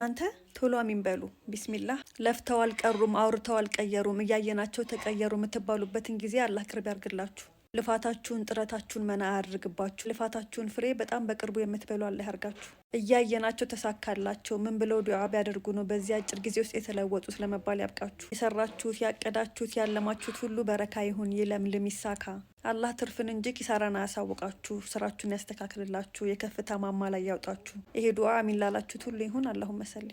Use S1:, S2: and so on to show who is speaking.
S1: አንተ ቶሎ አሚን በሉ ቢስሚላህ። ለፍተው አልቀሩም፣ አውርተው አልቀየሩም፣ እያየናቸው ተቀየሩ የምትባሉበትን ጊዜ አላህ ቅርብ ያርግላችሁ። ልፋታችሁን ጥረታችሁን መና አያድርግባችሁ። ልፋታችሁን ፍሬ በጣም በቅርቡ የምትበሉ አላህ ያርጋችሁ። እያየናቸው ተሳካላቸው ምን ብለው ዱዓ ቢያደርጉ ነው በዚህ አጭር ጊዜ ውስጥ የተለወጡት ለመባል ያብቃችሁ። የሰራችሁት ያቀዳችሁት ያለማችሁት ሁሉ በረካ ይሁን፣ ይለምልም፣ ይሳካ። አላህ ትርፍን እንጂ ኪሳራን አያሳውቃችሁ። ስራችሁን ያስተካክልላችሁ፣ የከፍታ ማማ ላይ ያውጣችሁ። ይሄ ዱዓ አሚን ላላችሁት ሁሉ ይሁን። አላሁመ ሰሊ